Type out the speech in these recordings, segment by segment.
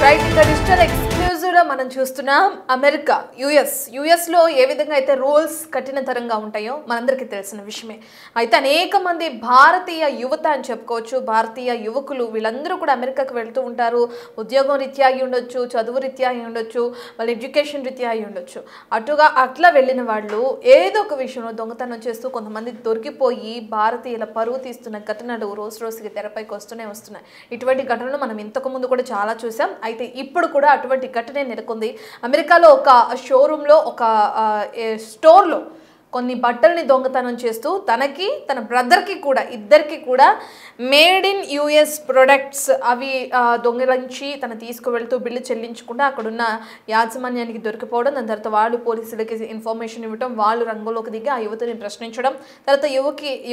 Right ఇక digital exclusive లో మనం చూస్తున్నాం అమెరికా యుఎస్ లో ఏ విధంగా అయితే రూల్స్ కఠినతరంగా ఉంటాయో మనందరికీ తెలిసిన విషయమే. అయితే అనేక మంది భారతీయ యువత అని చెప్పుకోవచ్చు, భారతీయ యువకులు వీళ్ళందరూ కూడా అమెరికాకు వెళ్తూ ఉంటారు. ఉద్యోగం రీత్యా అయి ఉండొచ్చు, చదువు రీత్యా అయి ఉండొచ్చు, వాళ్ళ ఎడ్యుకేషన్ రీత్యా అయి ఉండొచ్చు. అట్లా వెళ్ళిన వాళ్ళు ఏదో ఒక విషయంలో దొంగతనం చేస్తూ కొంతమంది దొరికిపోయి భారతీయుల పరువు తీస్తున్న ఘటనలు రోజు రోజుకి తెరపైకి వస్తున్నాయి. ఇటువంటి ఘటనలు మనం ఇంతకు ముందు కూడా చాలా చూసాం. అయితే ఇప్పుడు కూడా అటువంటి ఘటనే నెలకొంది. అమెరికాలో ఒక షోరూంలో ఒక స్టోర్లో కొన్ని బట్టల్ని దొంగతనం చేస్తూ తనకి తన బ్రదర్కి కూడా ఇద్దరికి కూడా మేడ్ ఇన్ యుఎస్ ప్రొడక్ట్స్ అవి దొంగలించి తను తీసుకువెళ్తూ బిల్లు చెల్లించకుండా అక్కడున్న యాజమాన్యానికి దొరికిపోవడం, దాని తర్వాత వాళ్ళు పోలీసులకి ఇన్ఫర్మేషన్ ఇవ్వడం, వాళ్ళు రంగంలోకి దిగి ఆ యువతిని ప్రశ్నించడం, తర్వాత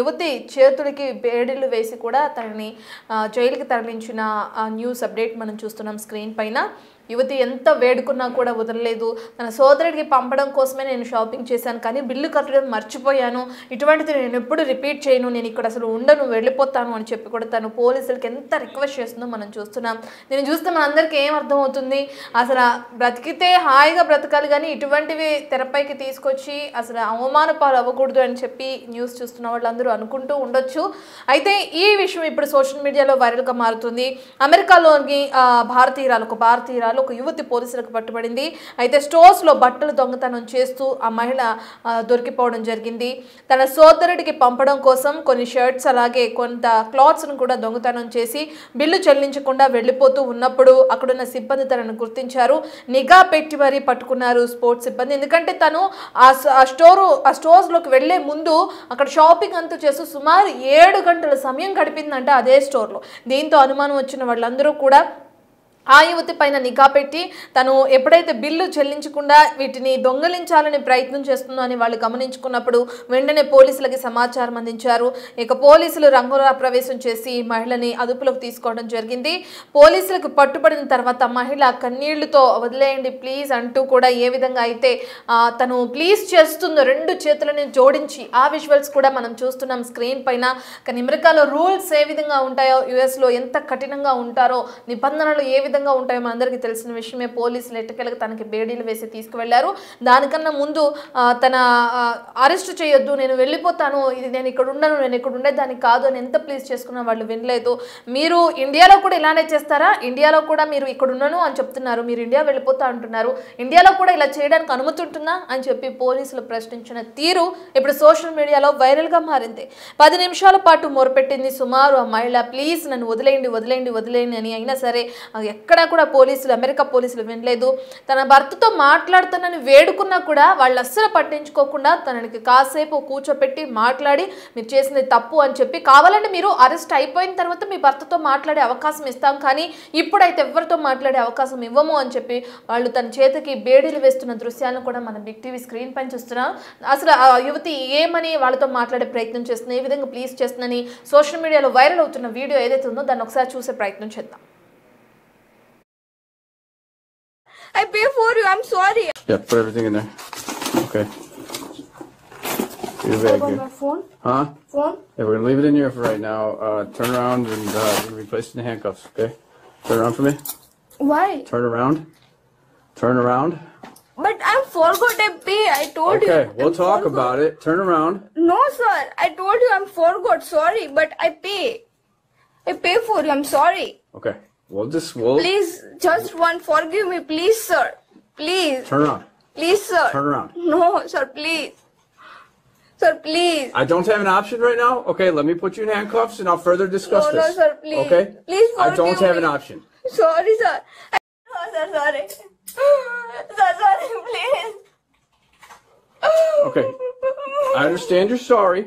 యువతి చేతులకి బేడీలు వేసి కూడా తనని జైలుకి తరలించిన న్యూస్ అప్డేట్ మనం చూస్తున్నాం స్క్రీన్ పైన. యువతి ఎంత వేడుకున్నా కూడా వదలలేదు. తన సోదరుడికి పంపడం కోసమే నేను షాపింగ్ చేశాను, కానీ బిల్లు కట్టడం మర్చిపోయాను, ఇటువంటిది నేను ఎప్పుడు రిపీట్ చేయను, నేను ఇక్కడ అసలు ఉండను, వెళ్ళిపోతాను అని చెప్పి కూడా తను పోలీసులకి ఎంత రిక్వెస్ట్ చేస్తుందో మనం చూస్తున్నాం. నేను చూస్తే మన అందరికీ ఏం అర్థమవుతుంది, అసలు బ్రతికితే హాయిగా బ్రతకాలి కానీ ఇటువంటివి తెరపైకి తీసుకొచ్చి అసలు అవమాన పాలు అవ్వకూడదు అని చెప్పి న్యూస్ చూస్తున్న వాళ్ళందరూ అనుకుంటూ ఉండొచ్చు. అయితే ఈ విషయం ఇప్పుడు సోషల్ మీడియాలో వైరల్గా మారుతుంది. అమెరికాలోని భారతీయురాలు ఒక యువతి పోలీసులకు పట్టుబడింది. అయితే స్టోర్స్లో బట్టలు దొంగతనం చేస్తూ ఆ మహిళ దొరికిపోవడం జరిగింది. తన సోదరుడికి పంపడం కోసం కొన్ని షర్ట్స్ అలాగే కొంత క్లాత్స్ను కూడా దొంగతనం చేసి బిల్లు చెల్లించకుండా వెళ్ళిపోతూ ఉన్నప్పుడు అక్కడున్న సిబ్బంది తనను గుర్తించారు. నిఘా పెట్టి మరీ పట్టుకున్నారు స్పోర్ట్స్ సిబ్బంది. ఎందుకంటే తను ఆ స్టోర్స్లోకి వెళ్లే ముందు అక్కడ షాపింగ్ అంతా చేస్తూ సుమారు 7 గంటల సమయం గడిపిందంట అదే స్టోర్లో. దీంతో అనుమానం వచ్చిన వాళ్ళందరూ కూడా ఆ యువతి పైన నిఘా పెట్టి తను ఎప్పుడైతే బిల్లు చెల్లించకుండా వీటిని దొంగలించాలని ప్రయత్నం చేస్తుందో అని వాళ్ళు గమనించుకున్నప్పుడు వెంటనే పోలీసులకి సమాచారం అందించారు. ఇక పోలీసులు రంగుల ప్రవేశం చేసి మహిళని అదుపులోకి తీసుకోవడం జరిగింది. పోలీసులకు పట్టుబడిన తర్వాత మహిళ కన్నీళ్లతో వదిలేయండి ప్లీజ్ అంటూ కూడా ఏ విధంగా అయితే తను ప్లీజ్ చేస్తుందో 2 చేతులని జోడించి ఆ విజువల్స్ కూడా మనం చూస్తున్నాం స్క్రీన్ పైన. కానీ అమెరికాలో రూల్స్ ఏ విధంగా ఉంటాయో, యుఎస్లో ఎంత కఠినంగా ఉంటారో, నిబంధనలు ఏ విధంగా ఉంటాయో మనందరికీ తెలిసిన విషయమే. పోలీసులు ఎట్టకేలకు తనకి బేడీలు వేసి తీసుకువెళ్లారు. దానికన్నా ముందు తన అరెస్ట్ చేయొద్దు, నేను వెళ్ళిపోతాను, ఇది నేను ఇక్కడ ఉండను, నేను ఇక్కడ ఉండేదానికి కాదు అని ఎంత ప్లీజ్ చేసుకున్నా వాళ్ళు వినలేదు. మీరు ఇండియాలో కూడా ఇలానే చేస్తారా, ఇండియాలో కూడా మీరు ఇక్కడ ఉండను అని చెప్తున్నారు, మీరు ఇండియా వెళ్ళిపోతా అంటున్నారు, ఇండియాలో కూడా ఇలా చేయడానికి అనుమతి ఉంటుందా అని చెప్పి పోలీసులు ప్రశ్నించిన తీరు ఇప్పుడు సోషల్ మీడియాలో వైరల్గా మారింది. 10 నిమిషాల పాటు మొరపెట్టింది సుమారు ఆ మహిళ, ప్లీజ్ నన్ను వదిలేయండి అని. అయినా సరే ఎక్కడా కూడా అమెరికా పోలీసులు వినలేదు. తన భర్తతో మాట్లాడుతానని వేడుకున్నా కూడా వాళ్ళు అస్సలు పట్టించుకోకుండా తనకి కాసేపు కూర్చోపెట్టి మాట్లాడి మీరు చేసింది తప్పు అని చెప్పి, కావాలంటే మీరు అరెస్ట్ అయిపోయిన తర్వాత మీ భర్తతో మాట్లాడే అవకాశం ఇస్తాం, కానీ ఇప్పుడైతే ఎవరితో మాట్లాడే అవకాశం ఇవ్వము అని చెప్పి వాళ్ళు తన చేతికి బేడీలు వేస్తున్న దృశ్యాలను కూడా మనం బిగ్ టీవీ స్క్రీన్ పైన చూస్తున్నాం. అసలు ఆ యువతి ఏమని వాళ్ళతో మాట్లాడే ప్రయత్నం చేస్తుంది, ఏ విధంగా ప్లీజ్ చేస్తుందని సోషల్ మీడియాలో వైరల్ అవుతున్న వీడియో ఏదైతే ఉందో దాన్ని ఒకసారి చూసే ప్రయత్నం చేద్దాం. I pay for you. I'm sorry. Yeah, put everything in there. Okay. Get it back here. My phone. Huh? Phone. Yeah, we're gonna leave it in here for right now. Turn around and we're gonna replace it in the handcuffs. Okay. Turn around for me. Why? Turn around. Turn around. But I forgot I pay. I told you. Okay, we'll talk about it. Turn around. No, sir. I told you I forgot. Sorry, but I pay. I pay for you. I'm sorry. Okay. We'll Please, just one. Forgive me, please, sir. Please. Turn around. Please, sir. Turn around. No, sir. Please. Sir, please. I don't have an option right now. Okay, let me put you in handcuffs and I'll further discuss this. No, sir. Please. Okay. Please forgive I don't have me. an option. Sorry, sir. No, sir. Sorry. Sir, sorry. Please. Okay. I understand you're sorry.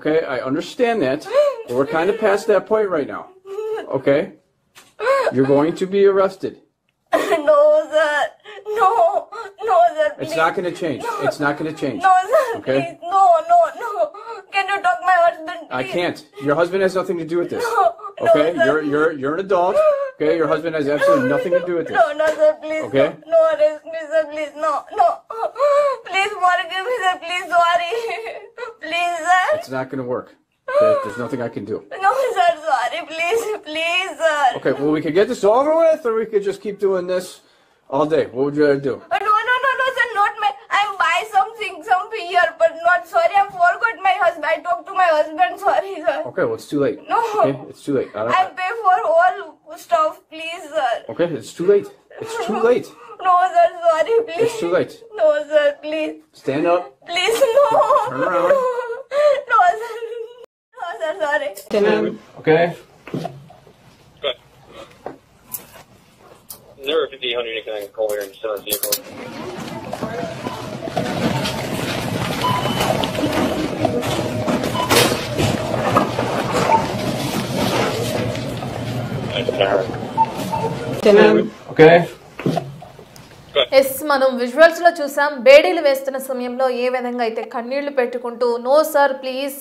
Okay, I understand that. But we're kind of past that point right now. Okay? You're going to be arrested. No, sir. No, sir. Please. It's not going to change. No. It's not going to change. No, sir. Okay? Please. No. Can you talk my husband, please? I can't. Your husband has nothing to do with this. No, Okay? sir. You're an adult. Okay? Your husband has absolutely nothing to do with this. No, sir. Please. Okay? No, arrest me, sir. Please. No. Please forgive me, sir. Please. Sorry. Please, sir. It's not going to work. Okay? There's nothing I can do. No, sir. Sorry. sorry, please, sir. Okay, well, we could get this over with, or we could just keep doing this all day. What would you rather do? No, sir, not my. I'm buy something, some beer, but not sorry. I forgot my husband. I talked to my husband. Sorry, sir. Okay, well, it's too late. No. Okay, it's too late. I pay for all stuff, please, sir. Okay, it's too late. It's too late. No, sir, sorry, please. It's too late. No, sir, please. Stand up. Please, no. Turn around. No, sir. No, sir, sorry. Okay. Good. Never 5800, you can call here and sit on the vehicle. Okay. Yes మనం visuals లో చూసాం బేడీలు వేస్తున్న సమయంలో ఏ విధంగా అయితే కన్నీళ్లు పెట్టుకుంటూ no sir please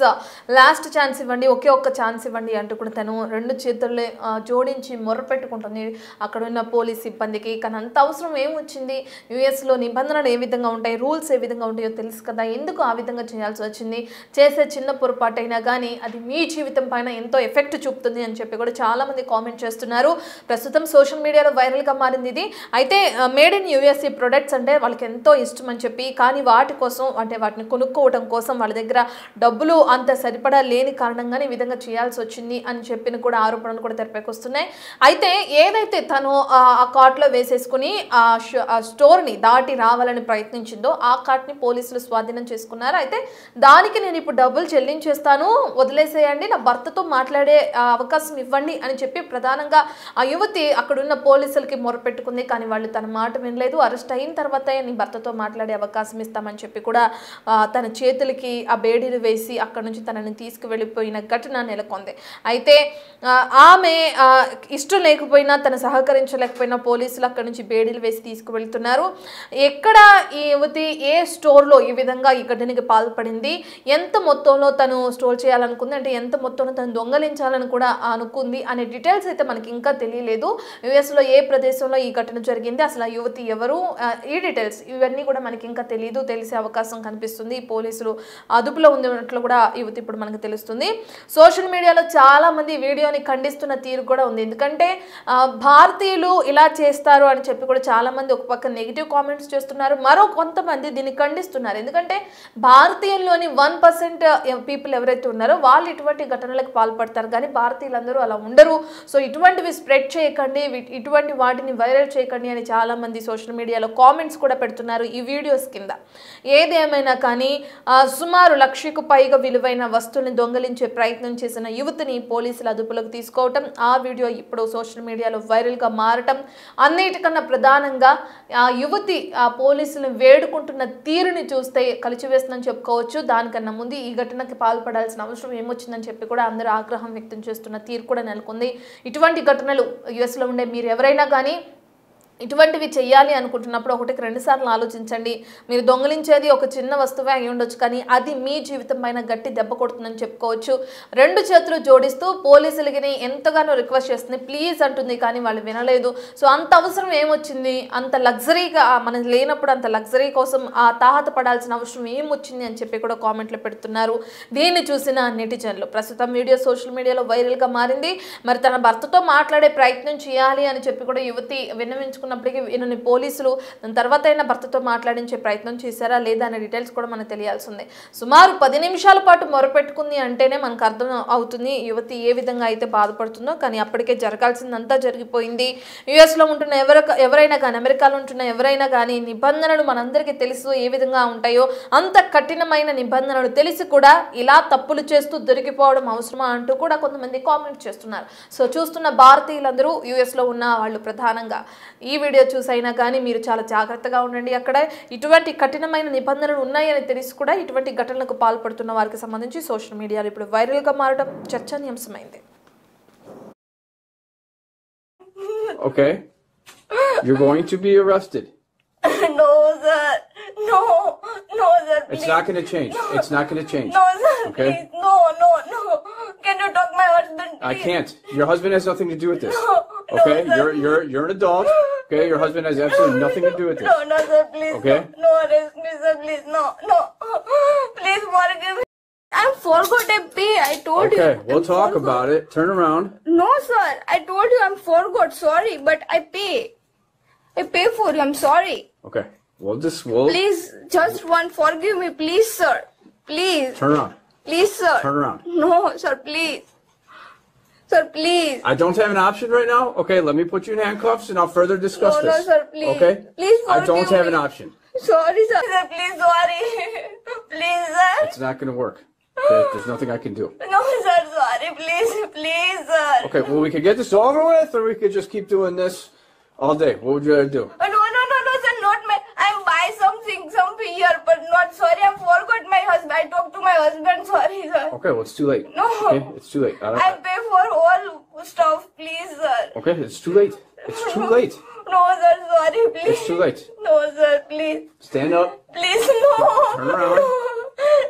last chance ఇవ్వండి ఒకే ఒక్క ఛాన్స్ ఇవ్వండి అంటూ కూడా తను రెండు చేతుల్లో జోడించి మొర్ర పెట్టుకుంటుంది అక్కడ ఉన్న పోలీస్ సిబ్బందికి. కానీ అంత అవసరం ఏమొచ్చింది? యూఎస్లో నిబంధనలు ఏ విధంగా ఉంటాయి, రూల్స్ ఏ విధంగా ఉంటాయో తెలుసు కదా, ఎందుకు ఆ విధంగా చేయాల్సి వచ్చింది? చేసే చిన్న పొరపాటైనా కానీ అది మీ జీవితం పైన ఎంతో ఎఫెక్ట్ చూపుతుంది అని చెప్పి కూడా చాలామంది కామెంట్ చేస్తున్నారు. ప్రస్తుతం సోషల్ మీడియాలో వైరల్గా మారింది ఇది. అయితే మేడ్ ఇన్ యూఎస్ఏ ప్రొడక్ట్స్ అంటే వాళ్ళకి ఎంతో ఇష్టం అని చెప్పి, కానీ వాటి కోసం అంటే వాటిని కొనుక్కోవడం కోసం వాళ్ళ దగ్గర డబ్బులు అంత సరిపడా లేని కారణంగానే ఈ విధంగా చేయాల్సి వచ్చింది అని చెప్పిన కూడా ఆరోపణలు కూడా తెరపైకి వస్తున్నాయి. అయితే ఏదైతే తను ఆ కార్ట్లో వేసేసుకుని ఆ స్టోర్ని దాటి రావాలని ప్రయత్నించిందో ఆ కార్ట్ని పోలీసులు స్వాధీనం చేసుకున్నారు. అయితే దానికి నేను ఇప్పుడు డబ్బులు చెల్లించేస్తాను, వదిలేసేయండి, నా భర్తతో మాట్లాడే అవకాశం ఇవ్వండి అని చెప్పి ప్రధానంగా ఆ యువతి అక్కడున్న పోలీసులకి మొరపెట్టుకుంది. కానీ వాళ్ళు తన మాట వినలేదు. అరెస్ట్ అయిన తర్వాత నీ భర్తతో మాట్లాడే అవకాశం ఇస్తామని చెప్పి కూడా తన చేతులకి ఆ బేడీలు వేసి అక్కడ నుంచి తనని తీసుకువెళ్ళిపోయిన ఘటన నెలకొంది. అయితే ఆమె ఇష్టం లేకపోయినా తను సహకరించలేకపోయినా పోలీసులు అక్కడ నుంచి బేడీలు వేసి తీసుకువెళ్తున్నారు. ఎక్కడ ఈ యువతి ఏ స్టోర్లో ఈ విధంగా ఈ ఘటనకి పాల్పడింది, ఎంత మొత్తంలో తను స్టోర్ చేయాలనుకుంది, అంటే ఎంత మొత్తంలో తను దొంగలించాలని కూడా అనుకుంది అనే డీటెయిల్స్ అయితే మనకి ఇంకా తెలియలేదు. యుఎస్లో ఏ ప్రదేశంలో ఈ ఘటన జరిగింది, అసలు ఆ యువతి ఎవరు, ఈ డీటెయిల్స్ ఇవన్నీ కూడా మనకి ఇంకా తెలియదు. తెలిసే అవకాశం కనిపిస్తుంది. పోలీసులు అదుపులో ఉన్నట్లు కూడా యువతి ఇప్పుడు మనకు తెలుస్తుంది. సోషల్ మీడియాలో చాలా మంది వీడియోని ఖండిస్తున్న తీరు కూడా ఉంది. ఎందుకంటే భారతీయులు ఇలా చేస్తారు అని చెప్పి కూడా చాలా మంది ఒక పక్క నెగిటివ్ కామెంట్స్ చేస్తున్నారు, మరో కొంతమంది దీన్ని ఖండిస్తున్నారు. ఎందుకంటే భారతీయుల్లోని 1% పీపుల్ ఎవరైతే ఉన్నారో వాళ్ళు ఇటువంటి ఘటనలకు పాల్పడతారు, కానీ భారతీయులందరూ అలా ఉండరు. సో ఇటువంటివి స్ప్రెడ్ చేయకండి, ఇటువంటి వాటిని వైరల్ చేయకండి అని చాలా మంది సోషల్ మీడియాలో కామెంట్స్ కూడా పెడుతున్నారు ఈ వీడియోస్ కింద. ఏదేమైనా కానీ సుమారు 1,00,000కు పైగా విలువైన వస్తువుల్ని దొంగలించే ప్రయత్నం చేసిన యువతిని పోలీసులు అదుపులోకి తీసుకోవటం, ఆ వీడియో ఇప్పుడు సోషల్ మీడియాలో వైరల్గా మారటం, అన్నిటికన్నా ప్రధానంగా ఆ యువతి ఆ పోలీసులను వేడుకుంటున్న తీరుని చూస్తే కలిచివేస్తుందని చెప్పుకోవచ్చు. దానికన్నా ముందు ఈ ఘటనకి పాల్పడాల్సిన అవసరం ఏమొచ్చిందని చెప్పి కూడా అందరూ ఆగ్రహం వ్యక్తం చేస్తున్న తీరు కూడా నెలకొంది. ఇటువంటి ఘటనలు యుఎస్లో ఉండే మీరు ఎవరైనా కానీ ఇటువంటివి చేయాలి అనుకుంటున్నప్పుడు ఒకటికి 2 సార్లు ఆలోచించండి. మీరు దొంగలించేది ఒక చిన్న వస్తువే అయి ఉండొచ్చు, కానీ అది మీ జీవితం పైన గట్టి దెబ్బ కొడుతుందని చెప్పుకోవచ్చు. 2 చేతులు జోడిస్తూ పోలీసులకి ఎంతగానో రిక్వెస్ట్ చేస్తుంది, ప్లీజ్ అంటుంది, కానీ వాళ్ళు వినలేదు. సో అంత అవసరం ఏమొచ్చింది, అంత లగ్జరీగా మనం లేనప్పుడు అంత లగ్జరీ కోసం ఆ తాహత పడాల్సిన అవసరం ఏమొచ్చింది అని చెప్పి కూడా కామెంట్లు పెడుతున్నారు. దీన్ని చూసిన నెటిజన్లు ప్రస్తుతం వీడియో సోషల్ మీడియాలో వైరల్గా మారింది. మరి తన భర్తతో మాట్లాడే ప్రయత్నం చేయాలి అని చెప్పి కూడా యువతి విన్నవించుకున్నప్పటికీ ఈయనని పోలీసులు దాని తర్వాత అయినా భర్తతో మాట్లాడించే ప్రయత్నం చేశారా లేదా అనే డీటెయిల్స్ కూడా మనకు తెలియాల్సి ఉంది. సుమారు 10 నిమిషాల పాటు మొరపెట్టుకుంది అంటేనే మనకు అర్థం అవుతుంది యువతి ఏ విధంగా అయితే బాధపడుతుందో. కానీ అప్పటికే జరగాల్సిందంతా జరిగిపోయింది. యుఎస్లో ఉంటున్న ఎవరైనా కానీ, అమెరికాలో ఉంటున్న ఎవరైనా కానీ నిబంధనలు మనందరికీ తెలుసు ఏ విధంగా ఉంటాయో, అంత కఠినమైన నిబంధనలు తెలిసి కూడా ఇలా తప్పులు చేస్తూ దొరికిపోవడం అవసరమా అంటూ కూడా కొంతమంది కామెంట్ చేస్తున్నారు. సో చూస్తున్న భారతీయులందరూ యుఎస్లో ఉన్న వాళ్ళు ప్రధానంగా ఈ వీడియో చూసైనా కానీ మీరు చాలా జాగ్రత్తగా ఉండండి. అక్కడ ఇటువంటి కఠినమైన నిబంధనలు ఉన్నాయని తెలిసి కూడా ఇటువంటి ఘటనలకు పాల్పడుతున్న వారికి సంబంధించి సోషల్ మీడియాలో ఇప్పుడు వైరల్గా మారడం చర్చనీయాంశమైంది. Okay. You're going to be arrested. No, sir. No, sir. Please. It's not going to change. No. It's not going to change. No, sir. Okay? Please. No. Can you talk my husband, please? I can't. Your husband has nothing to do with this. No, Okay? sir. You're an adult. Okay? Your husband has absolutely nothing to do with this. No, sir, please. Okay? No, arrest me, sir, please. No. Please forgive me. I forgot to pay. I told you. Okay, we'll talk about it. Turn around. No, sir. I told you I'm forgot. Sorry, but I pay. I pay for you. I'm sorry. Okay. We'll Please, just one. Forgive me, please, sir. Please. turn around. Please, sir. Turn around. No, sir. Please. Sir, please. I don't have an option right now. Okay, let me put you in handcuffs and I'll further discuss No, this. no, sir. Please. Okay? Please I don't forgive have me. an option. Sorry, sir. Sir, please, sorry. Please, sir. It's not going to work. There's nothing I can do. No, sir. Sorry. Please, sir. Okay, well, we could get this over with, or we could just keep doing this all day. What would you rather do? No, sir. Not my. I'm buy something, some beer, but not sorry. I forgot my husband. I talked to my husband. Sorry, sir. Okay, well, it's too late. No. Okay, it's too late. I pay for all stuff, please, sir. Okay, it's too late. It's too late. No, sir. Sorry, please. It's too late. No, sir. Please. Stand up. Please, no. Turn around.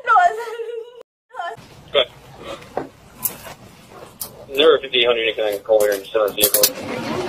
No, sir. Go ahead. 050 Hunter Unique 9 Collier and still on vehicle.